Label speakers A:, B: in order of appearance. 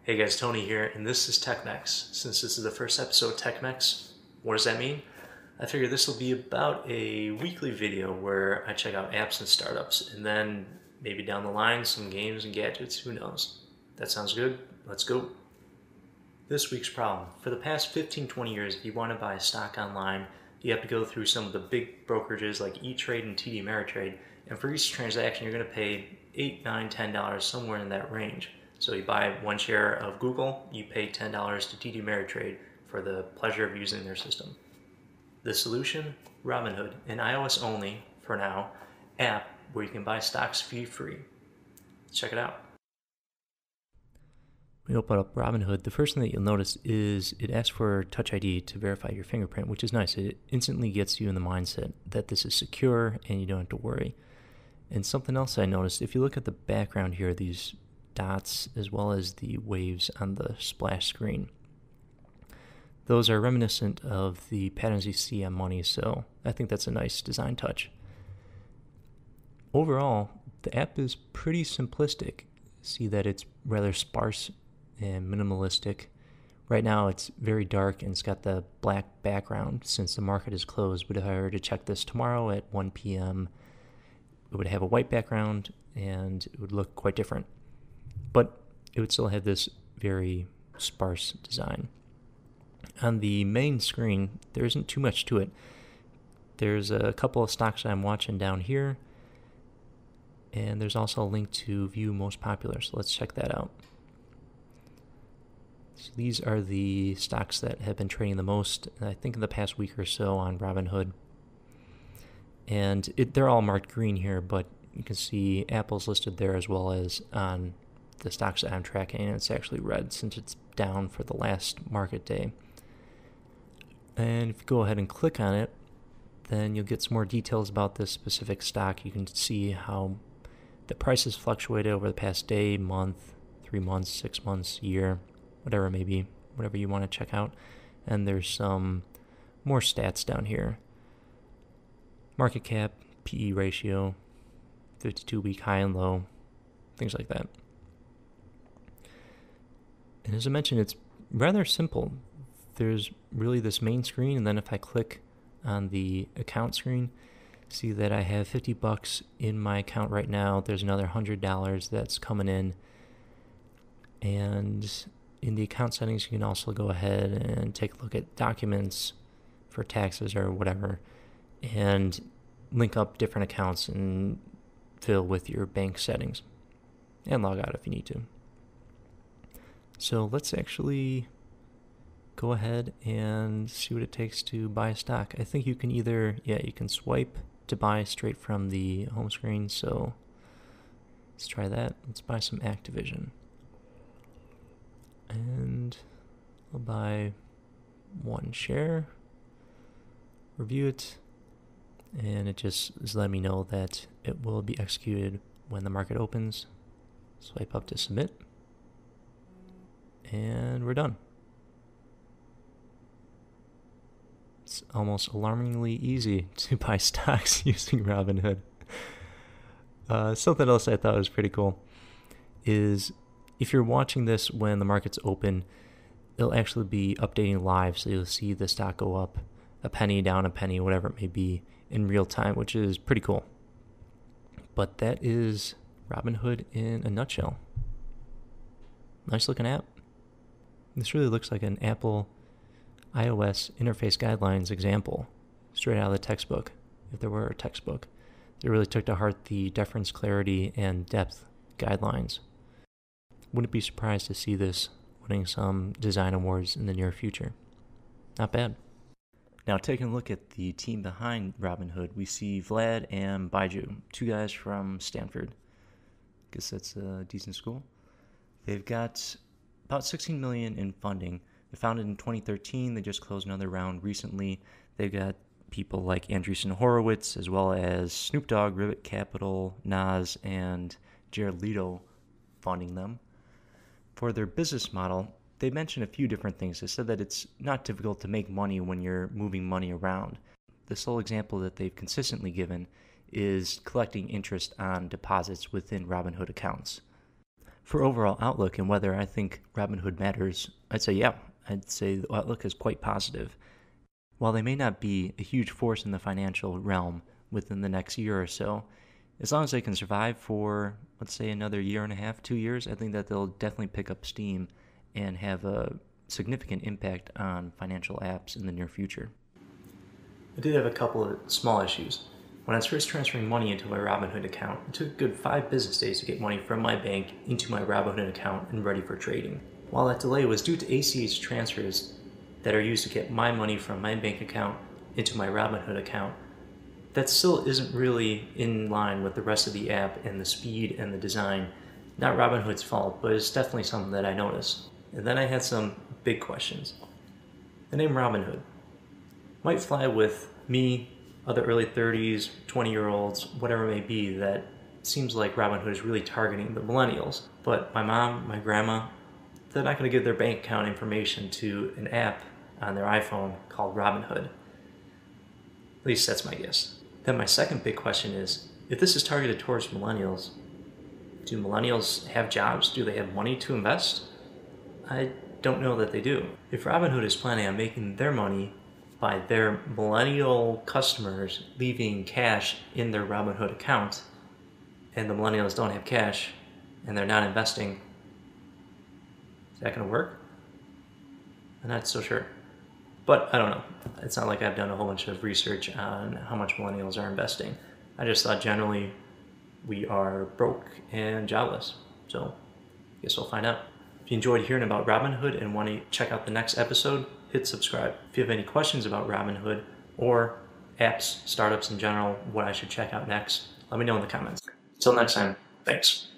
A: Hey guys, Tony here, and this is TechMex. Since this is the first episode of TechMex, what does that mean? I figure this will be about a weekly video where I check out apps and startups, and then maybe down the line some games and gadgets, who knows. That sounds good? Let's go. This week's problem. For the past 15-20 years, if you want to buy a stock online, you have to go through some of the big brokerages like E-Trade and TD Ameritrade, and for each transaction you're going to pay $8, $9, $10, somewhere in that range. So you buy one share of Google, you pay $10 to TD Ameritrade for the pleasure of using their system. The solution? Robinhood, an iOS only, for now, app where you can buy stocks fee-free. Check it out. When you open up Robinhood, the first thing that you'll notice is it asks for Touch ID to verify your fingerprint, which is nice. It instantly gets you in the mindset that this is secure and you don't have to worry. And something else I noticed, if you look at the background here, these dots as well as the waves on the splash screen, those are reminiscent of the patterns you see on money, so I think that's a nice design touch. Overall, the app is pretty simplistic. See that it's rather sparse and minimalistic. Right now it's very dark and it's got the black background since the market is closed, but if I were to check this tomorrow at 1 p.m., it would have a white background and it would look quite different. But it would still have this very sparse design. On the main screen, there isn't too much to it. There's a couple of stocks I'm watching down here, and there's also a link to view most popular, so let's check that out. So these are the stocks that have been trading the most, I think in the past week or so on Robinhood. And they're all marked green here, but you can see Apple's listed there as well as on the stocks that I'm tracking, and it's actually red since it's down for the last market day. And if you go ahead and click on it, then you'll get some more details about this specific stock. You can see how the price has fluctuated over the past day, month, 3 months, 6 months, year, whatever it may be, whatever you want to check out. And there's some more stats down here. Market cap, PE ratio, 52-week high and low, things like that. And as I mentioned, it's rather simple. There's really this main screen, and then if I click on the account screen, see that I have $50 in my account right now. There's another $100 that's coming in. And in the account settings, you can also go ahead and take a look at documents for taxes or whatever, and link up different accounts and fill with your bank settings, and log out if you need to. So let's actually go ahead and see what it takes to buy a stock. I think you can either, you can swipe to buy straight from the home screen, so let's try that. Let's buy some Activision. And I'll buy one share, review it, and it just is letting me know that it will be executed when the market opens. Swipe up to submit, and we're done. It's almost alarmingly easy to buy stocks using Robinhood. Something else I thought was pretty cool is if you're watching this when the market's open, it'll actually be updating live, so you'll see the stock go up a penny, down a penny, whatever it may be, in real time, which is pretty cool. But that is Robinhood in a nutshell. Nice looking app. This really looks like an Apple iOS interface guidelines example, straight out of the textbook, if there were a textbook. They really took to heart the deference, clarity, and depth guidelines. Wouldn't be surprised to see this winning some design awards in the near future. Not bad. Now, taking a look at the team behind Robinhood, we see Vlad and Baiju, two guys from Stanford. Guess that's a decent school. They've got about $16 million in funding. They founded in 2013. They just closed another round recently. They've got people like Andreessen Horowitz, as well as Snoop Dogg, Ribbit Capital, Nas, and Jared Leto funding them. For their business model, they mentioned a few different things. They said that it's not difficult to make money when you're moving money around. The sole example that they've consistently given is collecting interest on deposits within Robinhood accounts. For overall outlook and whether I think Robinhood matters, I'd say yeah. I'd say the outlook is quite positive. While they may not be a huge force in the financial realm within the next year or so, as long as they can survive for, let's say, another year and a half, 2 years, I think that they'll definitely pick up steam and have a significant impact on financial apps in the near future. I did have a couple of small issues. When I was first transferring money into my Robinhood account, it took a good 5 business days to get money from my bank into my Robinhood account and ready for trading. While that delay was due to ACH transfers that are used to get my money from my bank account into my Robinhood account, that still isn't really in line with the rest of the app and the speed and the design. Not Robinhood's fault, but it's definitely something that I noticed. And then I had some big questions. The name Robinhood might fly with me, other early 30s, 20-year-olds, whatever it may be, that seems like Robinhood is really targeting the millennials. But my mom, my grandma, they're not going to give their bank account information to an app on their iPhone called Robinhood. At least that's my guess. Then my second big question is, if this is targeted towards millennials, do millennials have jobs? Do they have money to invest? I don't know that they do. If Robinhood is planning on making their money by their millennial customers leaving cash in their Robinhood account, and the millennials don't have cash and they're not investing, is that going to work? I'm not so sure. But I don't know. It's not like I've done a whole bunch of research on how much millennials are investing. I just thought generally we are broke and jobless. So I guess we'll find out. If you enjoyed hearing about Robinhood and want to check out the next episode, hit subscribe. If you have any questions about Robinhood or apps, startups in general, what I should check out next, let me know in the comments. Until next time, thanks.